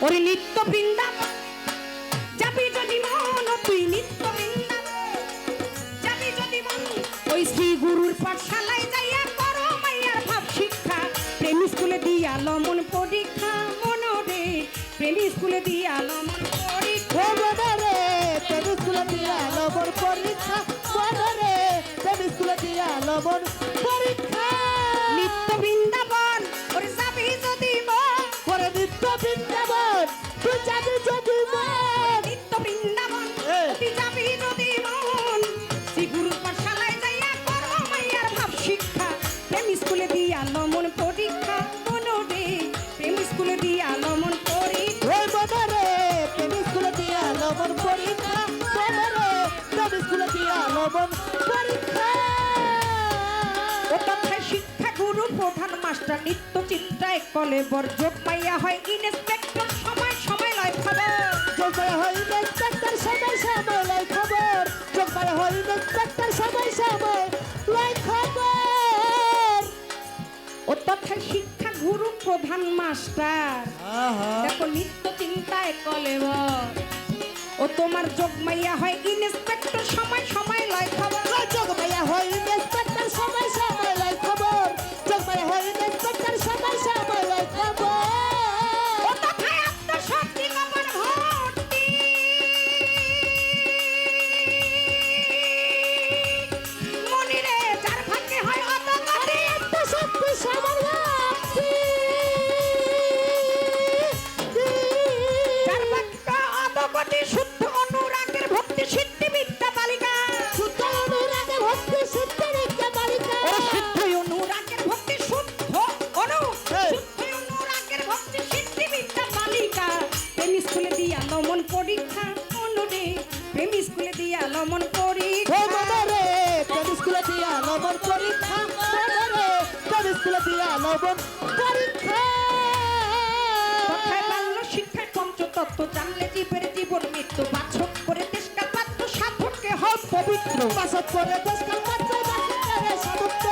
ওরে নিত্য বৃন্দাবন যাবি যদি মন, তুই নিত্য বৃন্দাবন যাবি যদি মন, ওই শ্রী গুরুর পাঠশালায় যাইয়া করো মাইয়ার ভাব শিক্ষা। প্রেম স্কুলে দিয়া লমন পরীক্ষা মনরে, প্রেম স্কুলে দিয়া লমন পরীক্ষা মনরে, প্রেম স্কুলে দিয়া লমন পরীক্ষা মনরে, প্রেম স্কুলে দিয়া লমন পরীক্ষা। নিত্য বৃন্দাবন ওরে যাবি যদি মন, ওরে নিত্য বৃন্দাবন তুই যাবি যদি মন, নিত্য বৃন্দাবন তুই যাবি যদি মন, শ্রী গুরুর পাঠশালায় যাইয়া করো মাইয়ার ভাব শিক্ষা। প্রেম স্কুলে দিয়া লমন পরীক্ষা মনরে, প্রেম স্কুলে দিয়া লমন পরীক্ষা ওই মনরে, প্রেম স্কুলে দিয়া লমন পরীক্ষা মনরে, প্রেম স্কুলে দিয়া লমন পরীক্ষা। ও তথায় শিক্ষা গুরু প্রধান মাস্টার নিত্য চিন্তায় কলে বর্জক পাইয়া হয় ইন্সপেক্টর, সময় সময় লয় খবর জোগাড় হয় ইন্সপেক্টর সময় সময় লাই খবর, জোগাড় হয় ইন্সপেক্টর সময় সময় লাই খবর। ও তথায় শিক্ষা গুরু প্রধান মাস্টার দেখো নিত্য চিন্তায় কলে বর, ও তোমার যোগমাইয়া হয় ইন্সপেক্টর সময় সময় লয় খবর, জোগাড় হয় ইন্সপেক্টর সময় সময় লাই খবর, জোগাড় হয় ইন্সপেক্টর সময় সময় লাই খবর। ও তথায় আত্মশক্তি কবর ভর্তি মনিরে যার ভাগ্যে হয় অতগতি, আত্মশক্তি সবার ভক্তি, যার ভাগ্য অতগতি শুদ্ধ অনুরাগের ভক্তি সিদ্ধি বিদ্যা বালিকা, শুদ্ধ অনুরাগে ভক্তি সিদ্ধি বিদ্যা বালিকা। ও শুদ্ধ অনুরাগের ভক্তি শুদ্ধ অনুরাগের ভক্তি সিদ্ধি বিদ্যা বালিকা। প্রেম স্কুলে দিয়া লমন পরীক্ষা অনুরে, প্রেম স্কুলে দিয়া লমন ও পরীক্ষা মনরে, প্রেম স্কুলে দিয়া লমন পরীক্ষা মনরে, প্রেম স্কুলে দিয়া লমন পরীক্ষা। কথায় বাল্য শিক্ষায় পঞ্চতত্ত্ব জানলে জীবের জীবন মৃত্যু, বাছক করে দেশকাল পাত্র সাধককে হয় পবিত্র, বাসত করে দেশকাল পাত্র বাসিন্দারে সাধত্ব,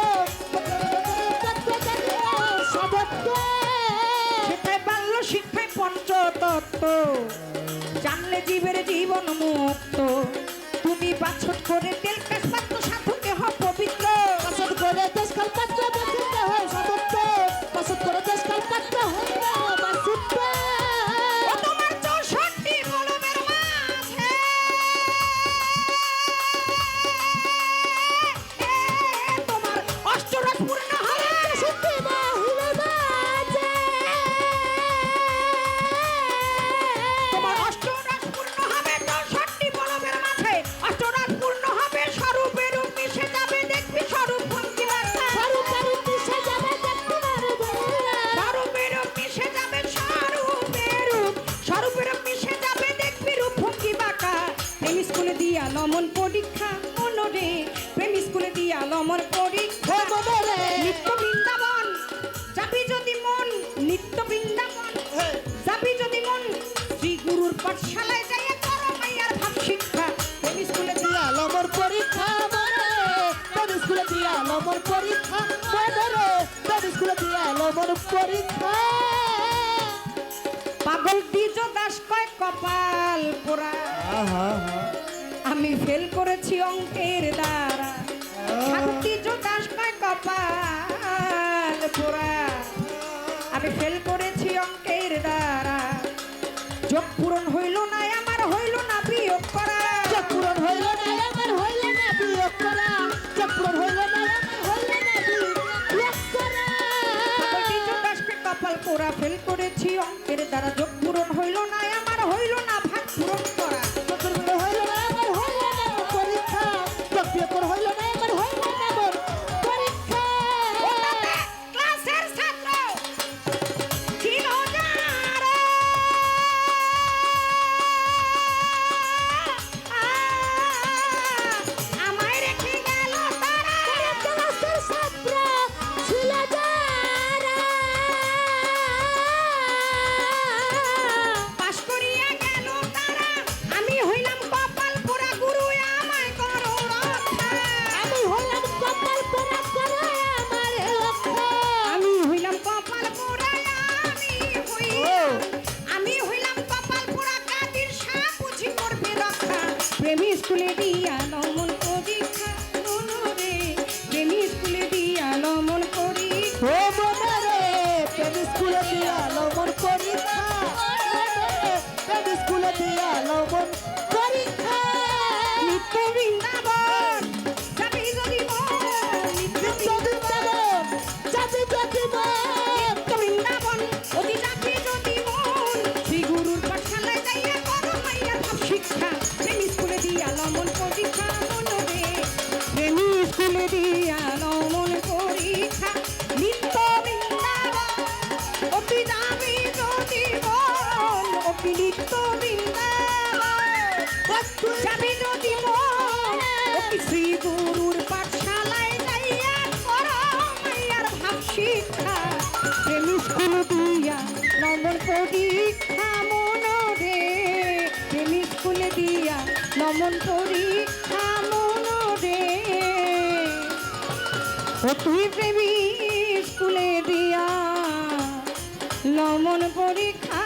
সাধত্ব। সেটাই বাল্য শিক্ষায় পঞ্চতত্ত্ব জানলে জীবের জীবন মুক্ত, তুমি বাছক করে তেল কাজ পাত্র সাধকে হয় পবিত্র, বাসত করে দেশকাল পাত্র বাসিন্দা হয় সাধত্ব, বাসত করে দেশকাল পাত্র হয় বাসিন্দা। ও তোমার 64 কলমের মাঝে তোমার অষ্টরস পূর্ণ হবে, সিদ্ধি বাহিরে বাজে, তোমার অষ্টরস পূর্ণ হবে 64 কলমের মাঝে, অষ্টরস পূর্ণ হবে স্বরূপের রূপ মিশে যাবে দেখবি স্বরূপ ভঙ্গি বার্তা, স্বরূপের মিশে যাবে দেখতে পারবে, স্বরূপের রূপ মিশে যাবে স্বরূপের রূপ মিশে যাবে দেখবি রূপ ভঙ্গি বাঁকা। প্রেম স্কুলে দিয়া লমন পরীক্ষা মনরে, প্রেম স্কুলে দিয়া লমন পরীক্ষা ও মনরে, নিত্য বৃন্দাবন যাবি যদি মন, নিত্য বৃন্দাবন যাবি যদি মন, শ্রী গুরুর পাঠশালায় যাইয়া করো মাইয়ার ভাব শিক্ষা। প্রেম স্কুলে দিয়া দিয়া লমন পরীক্ষা মনরে, প্রেম স্কুলে দিয়া লমন পরীক্ষা মনরে, প্রেম স্কুলে দিয়া লমন পরীক্ষা। পাগল দ্বিজ দাস কয় কপাল পোড়া, আমি ফেল করেছি অঙ্কের দ্বারা, দ্বিজ দাস কয় কপাল পোড়া, আমি ফেল করেছি অঙ্কের দ্বারা, যোগ পূরণ হইল না আমার হইল না বিয়োগ করা, যোগ পূরণ হইল না আমার হইল না বিয়োগ করা, যোগ পূরণ হইল না আমার হইল না বিয়োগ করা। দ্বিজ দাস কয় কপাল পোড়া, ফেল করেছি অঙ্কের দ্বারা, যোগ পূরণ হইল না আমার হইল না ভাগ পূরণ করা, যোগ পূরণ হইল না আমার হইল না পরীক্ষা, যোগ বিয়োগ হইল না আমার হইল না পরীক্ষা। ওটাতে ক্লাসের ছাত্র ছিল যারা, আমায় রেখে গেল তারা, ক্লাসের ছাত্র ছিল যারা, পাশ স্কুলে দিয়া লমন পরীক্ষা মনরে প্রেমী স্কুলে দিয়া লমন পরীক্ষা ও মনারে প্রেম স্কুলে দিয়া লমন পরীক্ষা প্রেম স্কুলে দিয়া লমন পরীক্ষা নিত্য বৃন্দাবন যাবি যদি মন নিত্য বৃন্দাবন যাবি যদি মন বৃন্দাবন অতি যাবি যদি মন শ্রী গুরুর পাঠশালায় যাইয়া করো মাইয়া ভাব শিক্ষা প্রেমী স্কুলে দিয়া লমন পরীক্ষা মনরে প্রেমী স্কুলে দিয়া লমন পরীক্ষা নিত্য বৃন্দাবন অতি যাবি যদি মন অতি নিত্য বৃন্দাবন যাবি যদি মন অতি শ্রী গুরুর পাঠশালায় যাইয়া করো মাইয়ার ভাব শিক্ষা প্রেমী স্কুল দিয়া লমন পরীক্ষা মনরে প্রেমী স্কুলে দিয়া লমন পরীক্ষা মনরে ও তুই প্রেমী স্কুলে দিয়া লমন পরীক্ষা